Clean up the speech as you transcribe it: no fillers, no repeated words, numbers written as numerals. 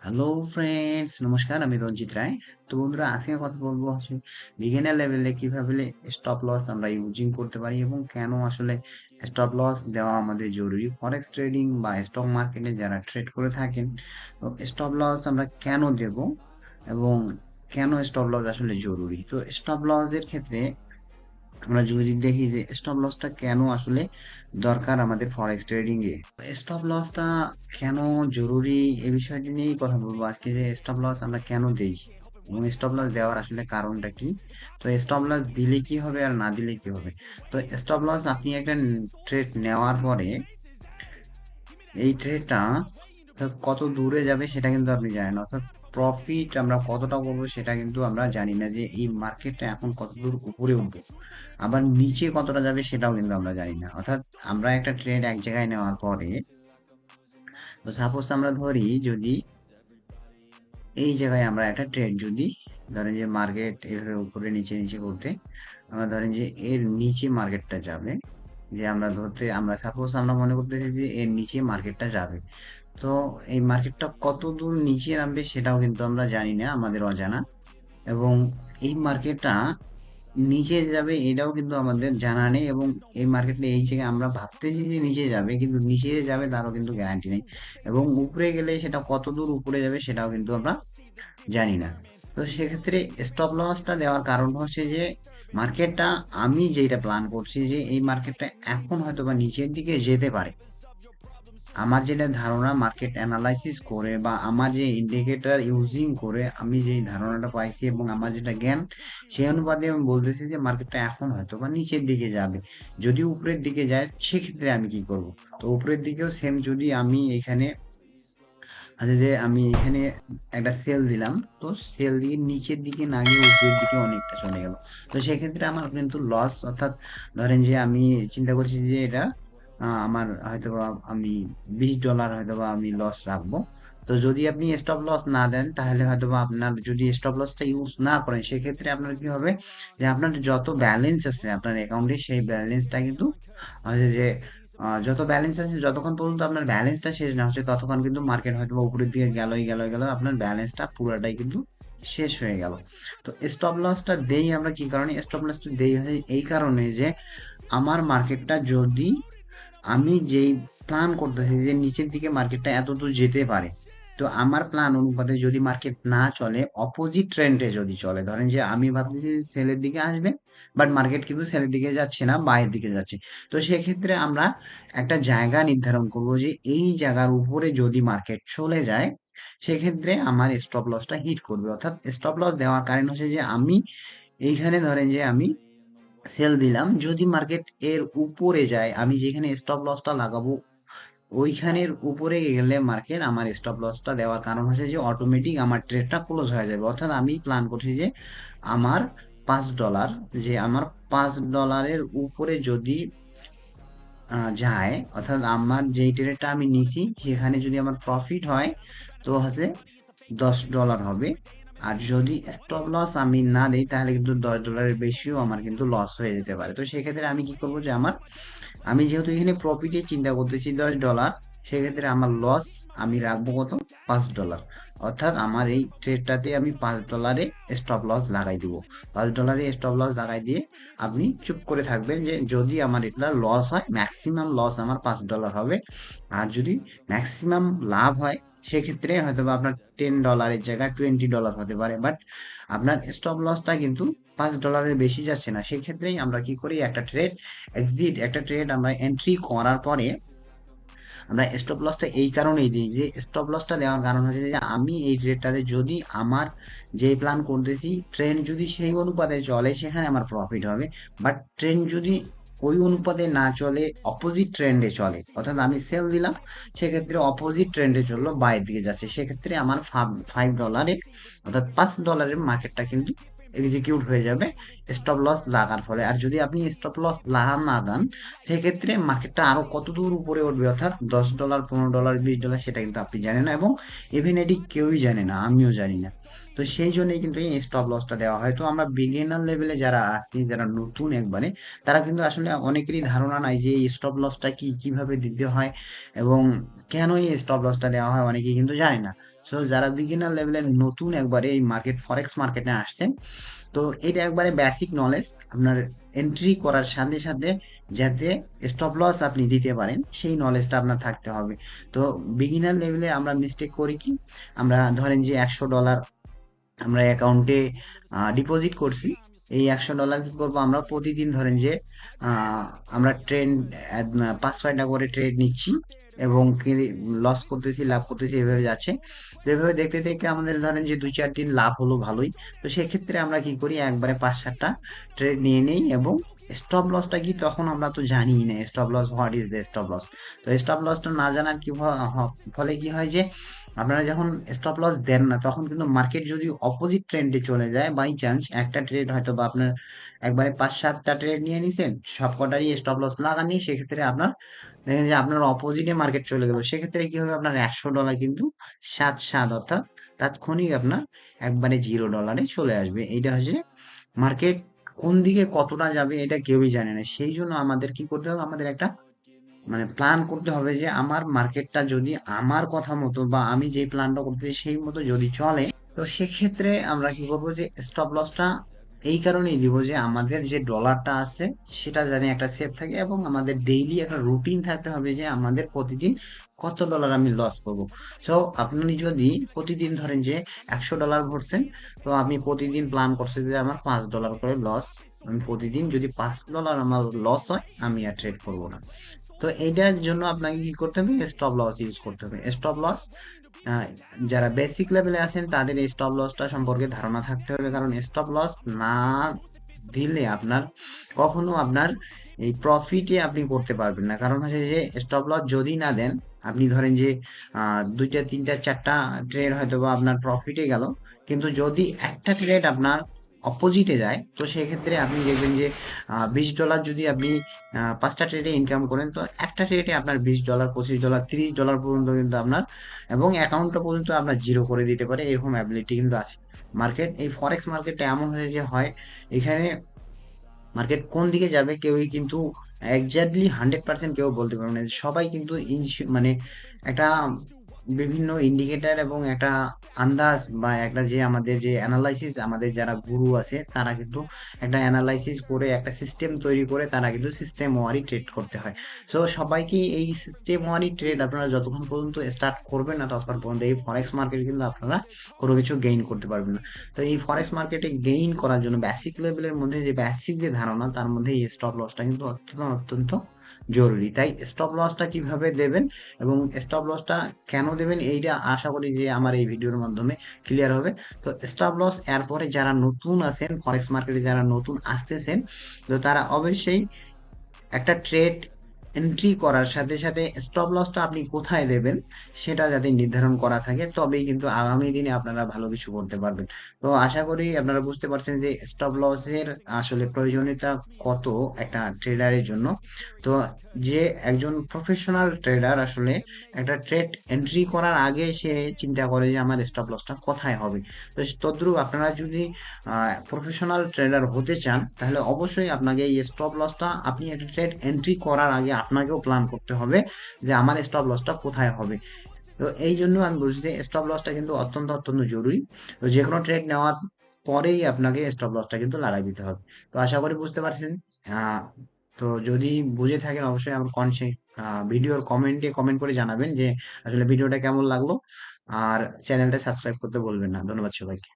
Hello friends, নমস্কার। আমি রঞ্জিত রায়। তো বন্ধুরা, আজকে কথা বলবো হচ্ছে বিগিনার লেভেলে কিভাবে স্টপ লস আমরা ইউজিং করতে পারি এবং কেন আসলে স্টপ লস দেওয়া আমাদের জরুরি। ফরেক্স ট্রেডিং বা স্টক মার্কেটে যারা ট্রেড করে থাকেন, তো স্টপ লস আমরা কেন দেব এবং কেন স্টপ লস আসলে জরুরি। তো স্টপ লস এর ক্ষেত্রে আমরা যদি দেখি যে স্টপ লসটা কেন আসলে দরকার আমাদের ফরেক্স ট্রেডিং এ, স্টপ লসটা কেন জরুরি, এই বিষয়টি নিয়েই কথা বলবো আজকে, যে স্টপ লস আমরা কেন দেই এবং স্টপ লস দেওয়ার আসলে কারণটা কি। তো স্টপ লস দিলে কি হবে আর না দিলে কি হবে। তো স্টপ লস আপনি একটা ট্রেড নেওয়ার পরে এই ট্রেডটা অর্থাৎ কত দূরে যাবে সেটা কিন্তু আপনি জানেন না, অর্থাৎ প্রফিট আমরা কতটা করবো সেটা কিন্তু আমরা জানি না, যে এই মার্কেটটা এখন কত দূর উপরে উঠবে আবার নিচে কতটা যাবে সেটাও কিন্তু আমরা জানি না। অর্থাৎ আমরা একটা ট্রেড এক জায়গায় নেওয়ার পরে, তো সাপোজ আমরা ধরি যদি এই জায়গায় আমরা একটা ট্রেড যদি ধরেন যে মার্কেট এভাবে উপরে নিচে নিচে করতে, আমরা ধরেন যে এর নিচে মার্কেটটা যাবে, যে আমরা ধরতে আমরা সাপোজ আমরা মনে করতেছি যে এর নিচে মার্কেটটা যাবে। তো এই মার্কেটটা কত দূর নিচে নামবে সেটাও কিন্তু আমরা জানি না, আমাদের অজানা। এবং এই মার্কেটটা নিচে যাবে এটাও কিন্তু আমাদের জানা নেই, এবং এই মার্কেটে এই জায়গায় আমরা ভাবতেছি যে নিচে যাবে, কিন্তু নিচে যে যাবে তারও কিন্তু গ্যারান্টি নেই। এবং উপরে গেলে সেটা কত দূর উপরে যাবে সেটাও কিন্তু আমরা জানি না। তো সেক্ষেত্রে স্টপ লসটা দেওয়ার কারণ হচ্ছে যে মার্কেটটা, আমি যেটা প্ল্যান করছি যে এই মার্কেটটা এখন হয়তো বা নিচের দিকে যেতে পারে। আমার যেটা ধারণা মার্কেট অ্যানালাইসিস করে বা আমার যে ইন্ডিকেটর ইউজিং করে আমি যেই ধারণাটা পাইছি এবং আমার যেটা জ্ঞান, সেই অনুপাতে আমি বলতেছি যে মার্কেটটা এখন হয়তো বা নিচের দিকে যাবে। যদি উপরের দিকে যায় সেক্ষেত্রে আমি কি করব। তো উপরের দিকেও সেম, যদি আমি এখানে আচ্ছা, যে আমি এখানে একটা সেল দিলাম, তো সেল দিয়ে নিচের দিকে না গিয়ে উপরের দিকে অনেকটা চলে গেল, তো সেক্ষেত্রে আমার কিন্তু লস। অর্থাৎ ধরেন যে আমি চিন্তা করছি যে এটা আমার হয়তোবা আমি $20 হয়তোবা আমি লস রাখবো। তো যদি আপনি স্টপ লস না দেন তাহলে হয়তোবা আপনার, যদি স্টপ লসটা ইউজ না করেন সেক্ষেত্রে আপনার কি হবে, যে আপনার যত ব্যালেন্স আছে আপনার অ্যাকাউন্টে সেই ব্যালেন্সটা কিন্তু হচ্ছে যে যত ব্যালেন্স আছে, যতক্ষণ পর্যন্ত আপনার ব্যালেন্সটা শেষ না হচ্ছে ততক্ষণ কিন্তু মার্কেট হয়তো বা উপরের দিকে গেল, আপনার ব্যালেন্সটা পুরোটাই কিন্তু শেষ হয়ে গেল। তো স্টপ লসটা দেই আমরা কি কারণে, স্টপ লসটা দেই হচ্ছে এই কারণে যে আমার মার্কেটটা যদি, আমি যেই প্ল্যান করতেছি যে নিচের দিকে মার্কেটটা এত দূর যেতে পারে, তো আমার প্ল্যান অনুপাতে যদি মার্কেট না চলে, অপোজিট ট্রেন্ডে যদি চলে, ধরেন যে আমি ভাবতেছি সেলের দিকে আসবে, বাট মার্কেট কিন্তু সেলের দিকে যাচ্ছে না, বাইরের দিকে যাচ্ছে। তো সেক্ষেত্রে আমরা একটা জায়গা নির্ধারণ করব যে এই জায়গার উপরে যদি মার্কেট চলে যায় সেক্ষেত্রে আমার স্টপ লসটা হিট করবে। অর্থাৎ স্টপ লস দেওয়ার কারণ হচ্ছে যে আমি এইখানে ধরেন যে আমি সেল দিলাম, যদি মার্কেট এর উপরে যায় আমি যেখানে স্টপ লসটা লাগাবো ওইখানের উপরে গেলে মার্কেট আমার স্টপ লসটা দেওয়ার কারণ হচ্ছে যে অটোমেটিক আমার ট্রেডটা ক্লোজ হয়ে যাবে। অর্থাৎ আমি প্ল্যান করছি যে আমার $5, যে আমার $5 উপরে যদি যায়, অর্থাৎ আমার যেই ট্রেডটা আমি নিছি সেখানে যদি আমার প্রফিট হয় তো হচ্ছে $10 হবে। আর যদি স্টপ লস আমি না দিই তাহলে কিন্তু $10 বেশিও আমার কিন্তু লস হয়ে যেতে পারে। তো সেক্ষেত্রে আমি কি করবো, যে আমার, আমি যেহেতু এখানে প্রফিটে চিন্তা করতেছি $10, সেক্ষেত্রে আমার লস আমি রাখবো কত, $5। অর্থাৎ আমার এই ট্রেডটাতে আমি $5 স্টপ লস লাগাই দিব। $5 স্টপ লস লাগাই দিয়ে আপনি চুপ করে থাকবেন, যে যদি আমার এটা লস হয় ম্যাক্সিমাম লস আমার $5 হবে, আর যদি ম্যাক্সিমাম লাভ হয় সেক্ষেত্রে হয়তো বা আপনার $10 জায়গায় $20 হতে পারে, বাট আপনার স্টপ লসটা কিন্তু $5 বেশি যাচ্ছে না। সেক্ষেত্রেই আমরা কি করি, একটা ট্রেড এক্সিট, একটা ট্রেড আমরা এন্ট্রি করার পরে আমরা স্টপ লসটা এই কারণেই দিই, যে স্টপ লসটা দেওয়ার কারণ হচ্ছে যে আমি এই ট্রেডটাতে যদি আমার যে প্ল্যান করতেছি ট্রেন্ড যদি সেই অনুপাতে চলে সেখানে আমার প্রফিট হবে, বাট ট্রেন্ড যদি ওই অনুপাতে না চলে, অপোজিট ট্রেন্ডে চলে, অর্থাৎ আমি সেল দিলাম সেক্ষেত্রে অপোজিট ট্রেন্ডে চললো, বাইরের দিকে যাচ্ছে, সেক্ষেত্রে আমার $5 অর্থাৎ $5 মার্কেটটা কিন্তু এক্সিকিউট হয়ে যাবে স্টপ লস লাগার ফলে। আর যদি আপনি স্টপ লস না দেন সেক্ষেত্রে মার্কেটটা আরো কত দূর উপরে উঠবে, অর্থাৎ $10, $15, $20 সেটা কিন্তু আপনি জানেন না, এবং ইভেন এটি কেউই জানে না, আমিও জানি না। তো সেই জন্যই কিন্তু এই স্টপ লসটা দেওয়া হয়। তো আমরা বিগিনার লেভেলে যারা আছি, যারা নতুন একবারে, তারা কিন্তু আসলে অনেকেরই ধারণা নাই যে এই স্টপ লসটা কি, কিভাবে দিতে হয় এবং কেন এই স্টপ লসটা দেওয়া হয়, অনেকেই কিন্তু জানে না। সো যারা বিগিনার লেভেলের নতুন একবারে এই মার্কেট ফরেক্স মার্কেটে আসছেন, তো এটা একবারে বেসিক নলেজ, আপনার এন্ট্রি করার সাথে সাথে যাতে স্টপ লস আপনি দিতে পারেন সেই নলেজটা আপনার থাকতে হবে। তো বিগিনার লেভেলে আমরা মিস্টেক করি কি, আমরা ধরেন যে $100 আমরা অ্যাকাউন্টে ডিপোজিট করছি। এই $100 কি করবো, আমরা প্রতিদিন ধরেন যে আহ, আমরা ট্রেড 5-6টা করে ট্রেড নিচ্ছি এবং লস করতেছি লাভ করতেছি, এভাবে যাচ্ছে। তো এভাবে দেখতে দেখতে আমাদের ধরেন যে 2-4 দিন লাভ হলো ভালোই। তো সেক্ষেত্রে আমরা কি করি, একবারে 5-7টা ট্রেড নিয়ে নেই এবং স্টপ লসটা কি, তখন আমরা তো জানি না stop loss, what is the stop loss. তো স্টপ লসটা না জানার কি ফলে কি হয় যে আপনারা যখন স্টপ লস দেন না, তখন কিন্তু মার্কেট যদি অপোজিট ট্রেন্ডে চলে যায়, বাই চান্স একটা ট্রেড হয়তো বা আপনার একবারে 5-7টা ট্রেড নিয়ে নিছেন, সবকটারই স্টপ লস লাগানি, সেক্ষেত্রে আপনার দেখেন যে আপনার অপোজিটে মার্কেট চলে গেল, সেক্ষেত্রে কি হবে, আপনার $100 কিন্তু 7-7 অর্থাৎ তাৎক্ষণিক আপনার একবারে $0 চলে আসবে। এইটা হচ্ছে মার্কেট কোন দিকে কতটা যাবে এটা কেউই জানে না। সেই জন্য আমাদের কি করতে হবে, আমাদের একটা প্ল্যান করতে হবে যে আমার মার্কেটটা যদি আমার কথা মতো বা আমি যে প্ল্যানটা করতেছি সেই মতো যদি চলে, তো সেক্ষেত্রে আমরা কি করবো যে স্টপ লসটা এই কারণেই দিব যে আমাদের যে ডলারটা আছে সেটা জানি একটা সেফ থাকে, এবং আমাদের ডেইলি একটা রুটিন থাকতে হবে যে আমাদের প্রতিদিন কত ডলার আমি লস করব। সো আপনি যদি প্রতিদিন ধরেন যে $100 ভরছেন, তো আপনি প্রতিদিন প্ল্যান করছেন যে আমার $5 করে লস, আমি প্রতিদিন যদি $5 আমার লস হয় আমি আর ট্রেড করবো না। তো এইটার জন্য আপনাকে কি করতে হবে, স্টপ লস ইউজ করতে হবে। স্টপ লস যারা বেসিক লেভেলে আছেন তাদের এই স্টপ লসটা সম্পর্কে ধারণা থাকতে হবে, কারণ স্টপ লস না দিলে আপনার কখনো আপনার এই প্রফিটে আপনি করতে পারবেন না। কারণ হচ্ছে যে স্টপ লস যদি না দেন, আপনি ধরেন যে 2টা 3টা 4টা ট্রেড হয়তো বা আপনার প্রফিটে গেল, কিন্তু যদি একটা ট্রেড আপনার অপোজিটে যায়, তো সেক্ষেত্রে আপনি দেখবেন যে $20 যদি আপনি 5টা ট্রেডে ইনকাম করেন, তো একটা ট্রেডে আপনার $20, $25, $30 পর্যন্ত কিন্তু আপনার, এবং অ্যাকাউন্টটা পর্যন্ত আপনার জিরো করে দিতে পারে, এরকম অ্যাবিলিটি কিন্তু আছে। মার্কেট, এই ফরেক্স মার্কেটটা এমন হয়ে যে হয়, এখানে মার্কেট কোন দিকে যাবে কেউই কিন্তু এক্স্যাক্টলি 100% কেউ বলতে পারবে না। সবাই কিন্তু একটা বিভিন্ন ইন্ডিকেটর এবং একটা আন্দাজ বা একটা যে আমাদের যে অ্যানালাইসিস, আমাদের যারা গুরু আছে তারা কিন্তু একটা অ্যানালাইসিস করে একটা সিস্টেম তৈরি করে তারা কিন্তু সিস্টেম ওয়ারি ট্রেড করতে হয়। সো সবাইকে এই সিস্টেম ওয়ারি ট্রেড আপনারা যতক্ষণ পর্যন্ত স্টার্ট করবেন না, ততক্ষণ পর্যন্ত এই ফরেক্স মার্কেট কিন্তু আপনারা কোনো কিছু গেইন করতে পারবেন না। তো এই ফরেক্স মার্কেটে গেইন করার জন্য বেসিক লেভেলের মধ্যে যে বেসিক যে ধারণা, তার মধ্যে এই স্টপ লসটা কিন্তু অত্যন্ত অত্যন্ত জরুরি। তাই স্টপ লসটা কিভাবে দেবেন এবং স্টপ লসটা কেন দেবেন, এইটা আশা করি যে আমার এই ভিডিওর মাধ্যমে ক্লিয়ার হবে। তো স্টপ লস এরপরে যারা নতুন আছেন ফরেক্স মার্কেটে, যারা নতুন আসতেছেন, তো তারা অবশ্যই একটা ট্রেড এন্ট্রি করার সাথে সাথে স্টপ লসটা আপনি কোথায় দেবেন সেটা যাতে নির্ধারণ করা থাকে, তবেই কিন্তু আগামী দিনে আপনারা ভালো কিছু করতে পারবেন। তো আশা করি আপনারা বুঝতে পারছেন যে স্টপ লসের আসলে প্রয়োজনীয়তা কত একটা ট্রেডারের জন্য। তো যে একজন প্রফেশনাল ট্রেডার আসলে একটা ট্রেড এন্ট্রি করার আগে সে চিন্তা করে যে আমার স্টপ লসটা কোথায় হবে। তো তদ্রুপ আপনারা যদি প্রফেশনাল ট্রেডার হতে চান, তাহলে অবশ্যই আপনাকে এই স্টপ লসটা, আপনি একটা ট্রেড এন্ট্রি করার আগে আপনাকেও প্ল্যান করতে হবে যে আমার স্টপ লসটা কোথায় হবে। তো এই জন্য আমি বলছি যে স্টপ লসটা কিন্তু অত্যন্ত অত্যন্ত জরুরি। তো যে কোনো ট্রেড নেওয়ার পরেই আপনাকে স্টপ লসটা কিন্তু লাগাই দিতে হবে। তো আশা করি বুঝতে পারছেন। আহ তো যদি বুঝে থাকেন অবশ্যই আমার ভিডিওর কমেন্টে কমেন্ট করে জানাবেন যে আসলে ভিডিওটা কেমন লাগলো, আর চ্যানেলটা সাবস্ক্রাইব করতে বলবেন না। ধন্যবাদ সবাইকে।